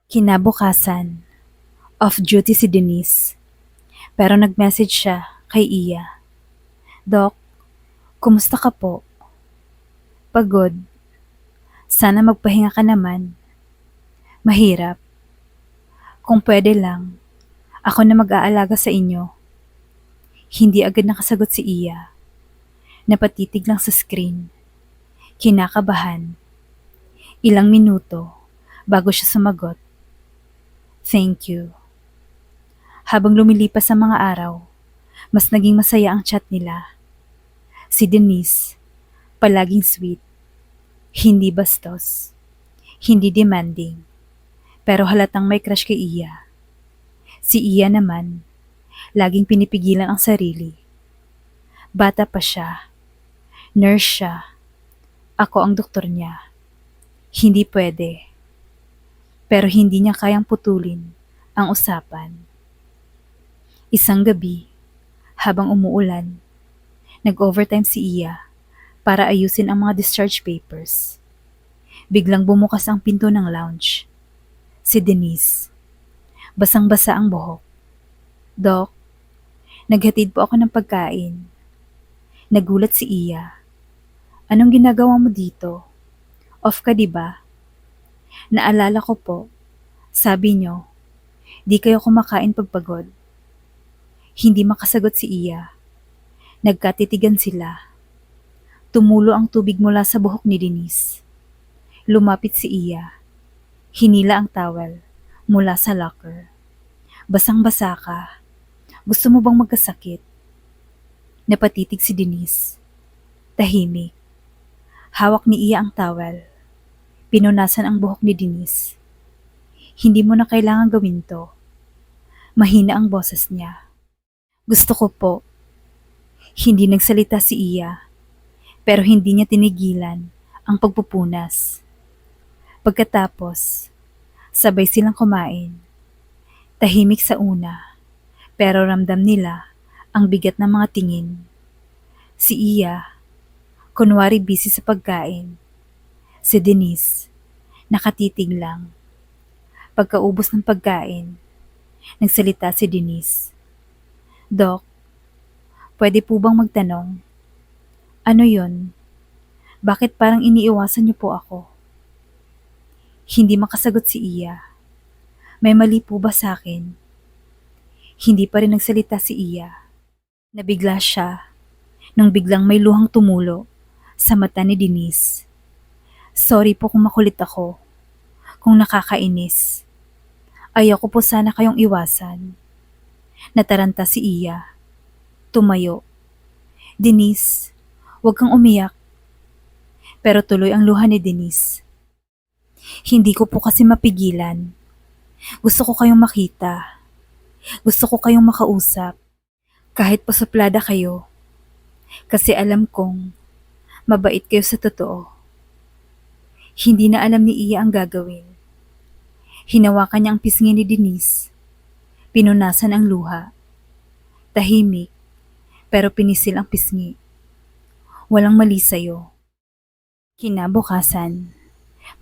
Kinabukasan, off-duty si Denise, pero nag-message siya kay Iya. Dok, kumusta ka po? Pagod. Sana magpahinga ka naman. Mahirap. Kung pwede lang, ako na mag-aalaga sa inyo. Hindi agad nakasagot si Iya. Napatitig lang sa screen. Kinakabahan. Ilang minuto bago siya sumagot. Thank you. Habang lumilipas ang mga araw, mas naging masaya ang chat nila. Si Denise, palaging sweet, hindi bastos, hindi demanding, pero halatang may crush kay Iya. Si Iya naman, laging pinipigilan ang sarili. Bata pa siya, nurse siya, ako ang doktor niya. Hindi pwede, pero hindi niya kayang putulin ang usapan. Isang gabi, habang umuulan, nag-overtime si Iya para ayusin ang mga discharge papers. Biglang bumukas ang pinto ng lounge. Si Denise. Basang-basa ang buhok. Dok, naghatid po ako ng pagkain. Nagulat si Iya. Anong ginagawa mo dito? Off ka, di ba? Naalala ko po. Sabi nyo, di kayo kumakain pag pagod. Hindi makasagot si Iya. Nagkatitigan sila. Tumulo ang tubig mula sa buhok ni Denise. Lumapit si Iya. Hinila ang towel mula sa locker. Basang-basa ka. Gusto mo bang magkasakit? Napatitig si Denise. Tahimik. Hawak ni Iya ang towel. Pinunasan ang buhok ni Denise. Hindi mo na kailangan gawin to. Mahina ang boses niya. Gusto ko po. Hindi nagsalita si Iya, pero hindi niya tinigilan ang pagpupunas. Pagkatapos, sabay silang kumain. Tahimik sa una, pero ramdam nila ang bigat ng mga tingin. Si Iya, kunwari busy sa pagkain. Si Denise, nakatitig lang. Pagkaubos ng pagkain, nagsalita si Denise. Dok, pwede po bang magtanong? Ano yon? Bakit parang iniiwasan niyo po ako? Hindi makasagot si Iya. May mali po ba sa akin? Hindi pa rin nagsalita si Iya. Nabigla siya nang biglang may luhang tumulo sa mata ni Denise. Sorry po kung makulit ako, kung nakakainis. Ayoko po sana kayong iwasan. Nataranta si Iya. Tumayo. Denise, huwag kang umiyak. Pero tuloy ang luha ni Denise. Hindi ko po kasi mapigilan. Gusto ko kayong makita. Gusto ko kayong makausap. Kahit pasuplada kayo. Kasi alam kong mabait kayo sa totoo. Hindi na alam ni Iya ang gagawin. Hinawakan niya ang pisngi ni Denise. Pinunasan ang luha. Tahimik, pero pinisil ang pisngi. Walang mali sa'yo. Kinabukasan,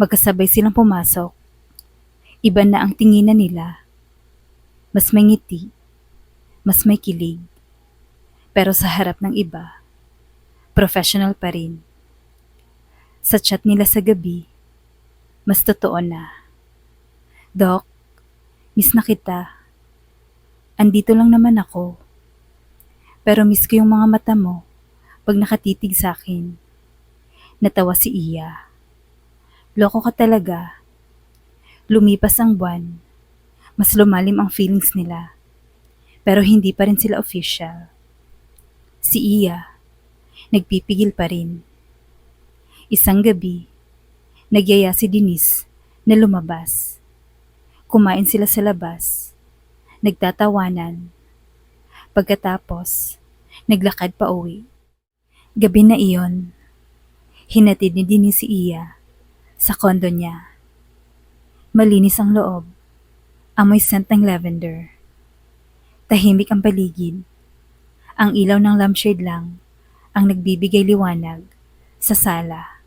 magkasabay silang pumasok. Iba na ang tinginan nila. Mas may ngiti, mas may kilig. Pero sa harap ng iba, professional pa rin. Sa chat nila sa gabi, mas totoo na. Dok, miss na kita. Andito lang naman ako. Pero miss ko yung mga mata mo pag nakatitig sa akin. Natawa si Iya. Loko ka talaga. Lumipas ang buwan. Mas lumalim ang feelings nila. Pero hindi pa rin sila official. Si Iya, nagpipigil pa rin. Isang gabi, nagyaya si Denise na lumabas. Kumain sila sa labas. Nagtatawanan. Pagkatapos, naglakad pa uwi. Gabi na iyon, hinatid ni Denise si Iya sa kondo niya. Malinis ang loob, amoy scent ng lavender. Tahimik ang paligid. Ang ilaw ng lampshade lang ang nagbibigay liwanag sa sala.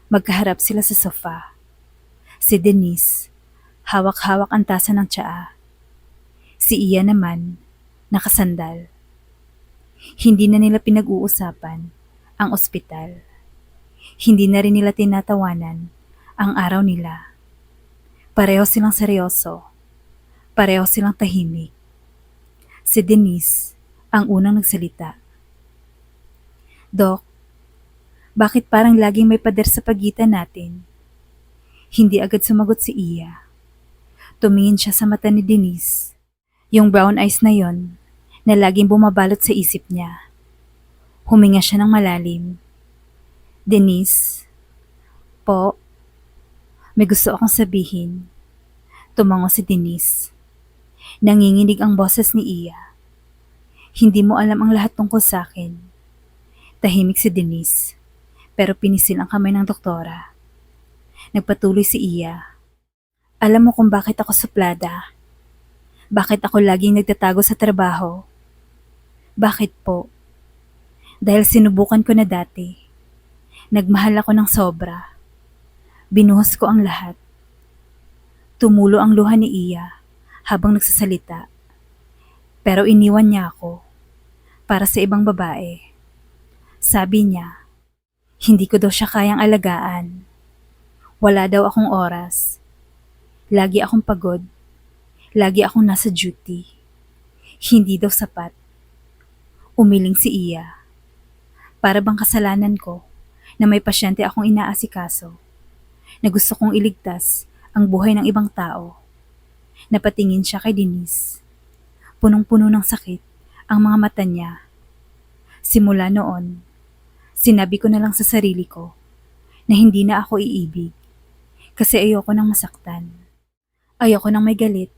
Magkaharap sila sa sofa. Si Denise, Hawak-hawak ang tasa ng tsaa. Si Iya naman, nakasandal. Hindi na nila pinag-uusapan ang ospital. Hindi na rin nila tinatawanan ang araw nila. Pareho silang seryoso. Pareho silang tahimik. Si Denise ang unang nagsalita. Dok, bakit parang laging may pader sa pagitan natin? Hindi agad sumagot si Iya. Tumingin siya sa mata ni Denise. Yung brown eyes na yon na laging bumabalot sa isip niya. Huminga siya ng malalim. Denise, po, may gusto akong sabihin. Tumango si Denise. Nanginginig ang boses ni Iya. Hindi mo alam ang lahat tungkol sa akin. Tahimik si Denise, pero pinisil ang kamay ng doktora. Nagpatuloy si Iya. Alam mo kung bakit ako suplada? Bakit ako laging nagtatago sa trabaho? Bakit po? Dahil sinubukan ko na dati. Nagmahal ako ng sobra. Binuhos ko ang lahat. Tumulo ang luha ni Iya habang nagsasalita. Pero iniwan niya ako para sa ibang babae. Sabi niya, hindi ko daw siya kayang alagaan. Wala daw akong oras. Lagi akong pagod. Lagi akong nasa duty. Hindi daw sapat. Umiling si Iya. Para bang kasalanan ko na may pasyente akong inaasikaso, na gusto kong iligtas ang buhay ng ibang tao. Napatingin siya kay Denise. Punong-puno ng sakit ang mga mata niya. Simula noon, sinabi ko na lang sa sarili ko na hindi na ako iibig kasi ayoko nang masaktan. Ayoko nang may galit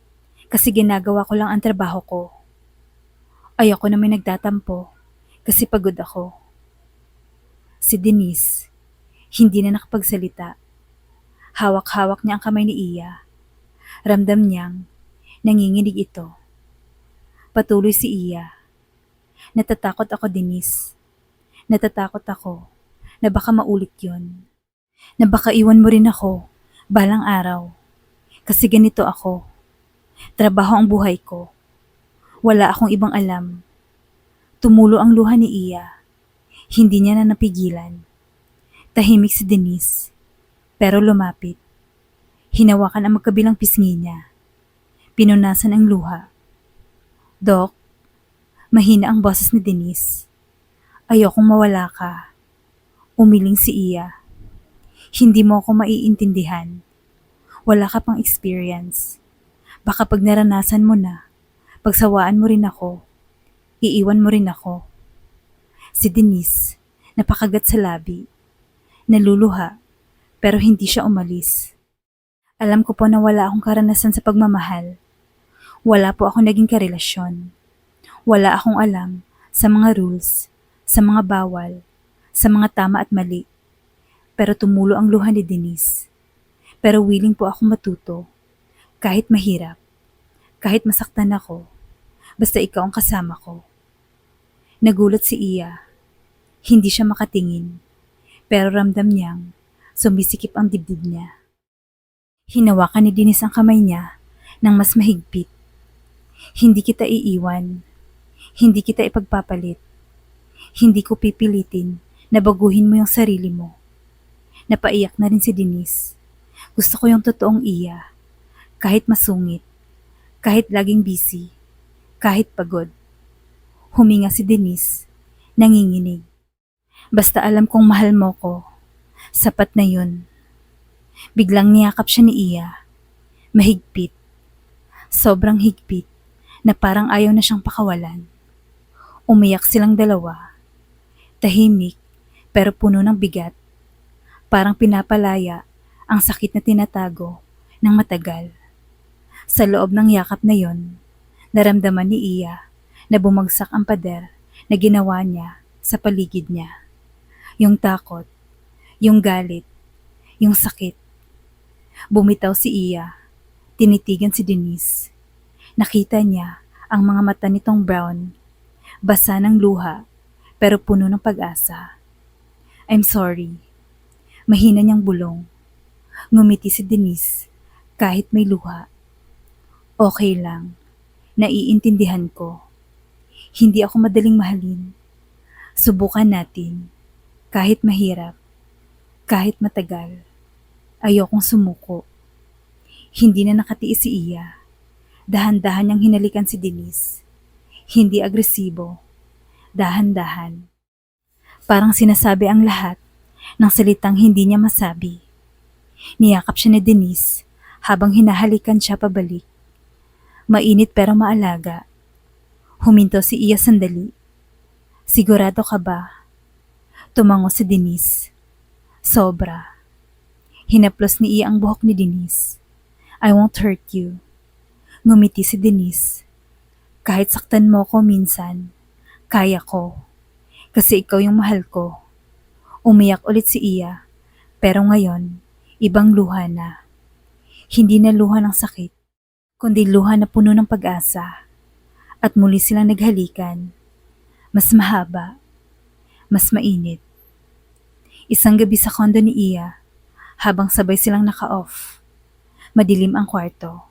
kasi ginagawa ko lang ang trabaho ko. Ayoko na may nagtatampo kasi pagod ako. Si Denise, hindi na nakapagsalita. Hawak-hawak niya ang kamay ni Iya. Ramdam niyang nanginginig ito. Patuloy si Iya. Natatakot ako, Denise. Natatakot ako na baka maulit yun. Na baka iwan mo rin ako balang araw. Kasi ganito ako. Trabaho ang buhay ko. Wala akong ibang alam. Tumulo ang luha ni Iya. Hindi niya na napigilan. Tahimik si Denise. Pero lumapit. Hinawakan ang magkabilang pisngi niya. Pinunasan ang luha. Dok, mahina ang boses ni Denise. Ayokong mawala ka. Umiling si Iya. Hindi mo ako maiintindihan. Wala ka pang experience. Baka pag naranasan mo na, pagsawaan mo rin ako. Iiwan mo rin ako. Si Denise, napakagat sa labi. Naluluha, pero hindi siya umalis. Alam ko po na wala akong karanasan sa pagmamahal. Wala po akong naging karelasyon. Wala akong alam sa mga rules, sa mga bawal, sa mga tama at mali. Pero tumulo ang luha ni Denise. Pero willing po akong matuto. Kahit mahirap, kahit masaktan ako, basta ikaw ang kasama ko. Nagulat si Iya. Hindi siya makatingin, pero ramdam niyang sumisikip ang dibdib niya. Hinawakan ni Denise ang kamay niya ng mas mahigpit. Hindi kita iiwan. Hindi kita ipagpapalit. Hindi ko pipilitin na baguhin mo yung sarili mo. Napaiyak na rin si Denise. Gusto ko yung totoong Iya. Kahit masungit. Kahit laging busy. Kahit pagod. Huminga si Denise. Nanginginig. Basta alam kong mahal mo ko. Sapat na yun. Biglang niyakap siya ni Iya. Mahigpit. Sobrang higpit na parang ayaw na siyang pakawalan. Umiyak silang dalawa. Tahimik pero puno ng bigat. Parang pinapalaya ang sakit na tinatago ng matagal. Sa loob ng yakap na yon, naramdaman ni Iya na bumagsak ang pader na ginawa niya sa paligid niya. Yung takot, yung galit, yung sakit. Bumitaw si Iya. Tinitigan si Denise. Nakita niya ang mga mata nitong brown, basa ng luha, pero puno ng pag-asa. I'm sorry. Mahina niyang bulong. Ngumiti si Denise, Kahit may luha, okay lang. Naiintindihan ko. Hindi ako madaling mahalin. Subukan natin. Kahit mahirap, kahit matagal. Ayokong sumuko. Hindi na nakatiis si Iya. Dahan-dahan niyang hinalikan si Denise. Hindi agresibo. Dahan-dahan. Parang sinasabi ang lahat ng salitang hindi niya masabi. Niyakap siya ni Denise habang hinahalikan siya pabalik. Mainit pero maalaga. Huminto si Iya sandali. Sigurado ka ba? Tumango si Denise. Sobra. Hinaplos ni Iya ang buhok ni Denise. I won't hurt you. Ngumiti si Denise. Kahit saktan mo ko minsan, kaya ko. Kasi ikaw yung mahal ko. Umiyak ulit si Iya. Pero ngayon, ibang luha na. Hindi na luha ng sakit, kundi luha na puno ng pag-asa. At muli silang naghalikan. Mas mahaba, mas mainit. Isang gabi sa kondo ni Iya, habang sabay silang naka-off. Madilim ang kwarto.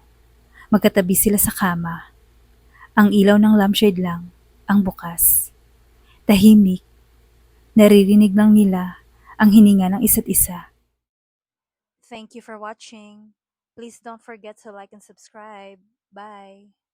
Magkatabi sila sa kama. Ang ilaw ng lampshade lang ang bukas. Tahimik, naririnig lang nila ang hininga ng isa't isa. Thank you for watching. Please don't forget to like and subscribe. Bye.